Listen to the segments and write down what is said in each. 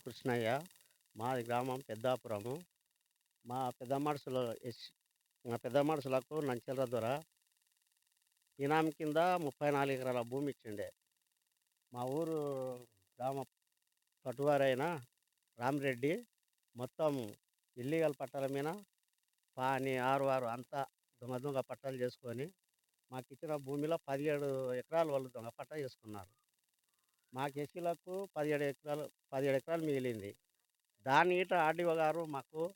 కృష్ణయ్య. మాది గ్రామం పెద్దాపురము. మా పెద్ద మనుషులు ఎస్ మా పెద్ద మనుషులకు నంచెల దొర ఇనాం కింద 34 ఎకరాల భూమి ఇచ్చిండే. మా ఊరు గ్రామ పటువారైన రామిరెడ్డి మొత్తం ఇల్లీగల్ పట్టాల మీద పాని, ఆరు అంతా దొంగ దొంగ పట్టాలు చేసుకొని మాకిచ్చిన భూమిలో 17 ఎకరాలు వాళ్ళు దొంగ పట్టా చేసుకున్నారు. మాకు ఎస్సీలకు 17 ఎకరాలు మిగిలింది. దాన్ని ఈట ఆర్‌డీఓ గారు మాకు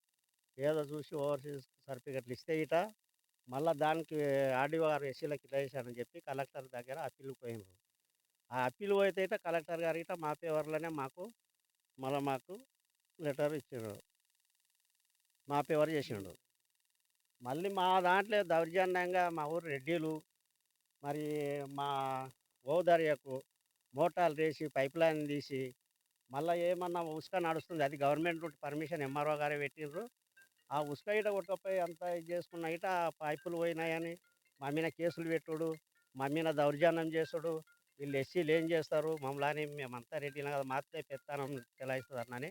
ఏదో చూసి ఓవర్‌సీస్ సర్టిఫికేట్లు ఇస్తే మళ్ళా దానికి ఆర్‌డీఓ గారు ఎస్సీలకి ఇట్లా చేశారని చెప్పి కలెక్టర్ దగ్గర అప్పీల్‌కి పోయిండ్రు. ఆ అప్పీల్ పోతే కలెక్టర్ గారు మా ఫేవర్‌లోనే మాకు లెటర్ ఇచ్చిండ్రు. మా ఫేవర్ చేసిండు. మళ్ళీ మా దాంట్లో దౌర్జన్యంగా మా ఊరు రెడ్డిలు మరి మా ఓదరియకు మోటార్లేసి పైప్‌లైన్ తీసి మళ్ళా ఏమన్నా ఉసుక నడుస్తుంది. అది గవర్నమెంట్ నుండి పర్మిషన్ ఎంఆర్‌ఓ గారే పెట్టిండ్రు. ఆ ఉసుక కొట్టుకపోయి అంతా ఇది చేసుకున్న పైపులు పోయినాయని మా మీద కేసులు పెట్టుడు, మా మీద దౌర్జన్యం చేసుడు. వీళ్ళు ఎస్సీలు ఏం చేస్తారు మమ్మలని మేమంతా రెడ్డిలం కదా మాకే పెత్తనం చెలాయిస్తున్నారని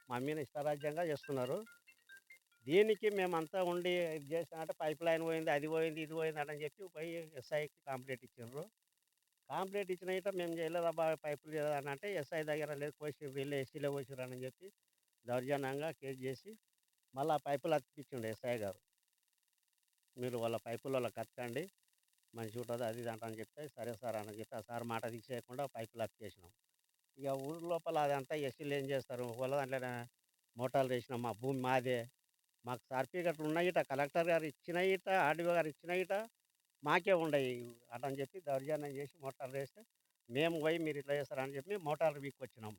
మా మీద ఇష్టారాజ్యంగా చేస్తున్నారు. దీనికి మేమంతా ఉండి ఇది చేసినామంటే పైప్‌లైన్ పోయింది, అది పోయింది, ఇది పోయిందని చెప్పి పోయి ఎస్ఐకి కంప్లెయింట్ ఇచ్చిండ్రు. కంప్లెయింట్ ఇచ్చిన మేము చేయలేదబ్బా పైపులు చేయలేదని అంటే ఎస్ఐ దగ్గర లేదు పోసి వీళ్ళే ఎస్సీలే పోసిర్రని చెప్పి దౌర్జన్యంగా కేసు చేసి మళ్ళీ ఆ పైపులు అతికిచ్చిండు ఎస్ఐ గారు. మీరు వాళ్ళ పైపులు వాళ్ళకి అతకండి మంచిగుంటది అది ఇది అని చెప్తే సరే సార్ అని చెప్పి ఆ సార్ మాట తీసేయకుండా పైపులు అతికేసినాం. ఇక ఊరు లోపల అదంతా ఎస్సీలు ఏం చేస్తారు వాళ్ళ దాంట్లోనే మోటార్లు వేసినాం. మా భూమి మాదే. మాకు సర్టిఫికెట్లు ఉన్నాయి కలెక్టర్ గారు ఇచ్చిన ఆర్‌డీఓ గారు ఇచ్చిన మాకే ఉండయి అటని చెప్పి దౌర్జన్యం చేసి మోటార్లు వేస్తే మేము పోయి మీరు ఇట్లా చేస్తారని చెప్పి మోటార్లు వీక్కొచ్చినాం.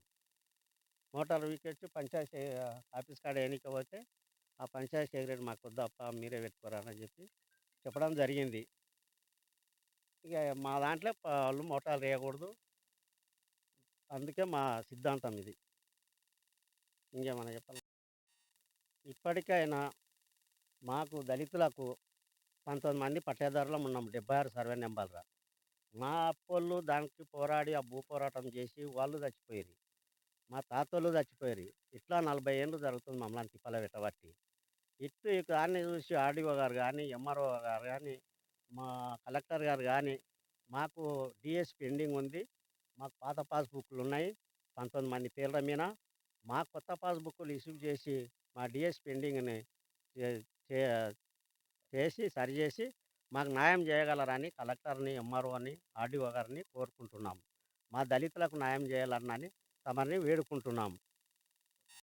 మోటార్లు వీకొచ్చి పంచాయతీ ఆఫీస్ కాడ ఎన్నికపోతే ఆ పంచాయతీ సెక్రటరీ మాకు వద్దప్ప మీరే పెట్టుకోరని చెప్పి చెప్పడం జరిగింది. ఇక మా దాంట్లో వాళ్ళు మోటార్లు వేయకూడదు. అందుకే మా సిద్ధాంతం ఇది. ఇంకేమన్నా చెప్పాలా? ఇప్పటికైనా మాకు దళితులకు 19 మంది పట్టేదారులం ఉన్నాం. 76 సర్వే నెంబర్‌ల. మా అప్పోళ్ళు దానికి పోరాడి ఆ భూ పోరాటం చేసి వాళ్ళు చచ్చిపోయిర్రు. మా తాతోళ్ళు చచ్చిపోయిర్రు. ఇట్లా 40 ఏండ్లు జరుగుతుంది మమ్మల్ని తిప్పల పెట్టబట్టి. ఇటు దాన్ని చూసి ఆర్‌డీఓ గారు గానీ, ఎంఆర్‌ఓ గారు గానీ, మా కలెక్టర్ గారు గానీ, మాకు డీఎస్ పెండింగ్ ఉంది. మాకు పాత పాస్‌బుక్‌లున్నాయి. 19 మంది పేర్ల మీద. మా కొత్త పాస్‌బుక్కులు ఇష్యూ చేసి, మా డీఎస్ పెండింగ్‌ని చే చే చేసి సరిచేసి మాకు న్యాయం చేయగలరని కలెక్టర్‌ని, ఎంఆర్‌ఓని, ఆర్‌డీఓ గారిని కోరుకుంటున్నాం. మా దళితులకు న్యాయం చేయాలనని తమరిని వేడుకుంటున్నాం.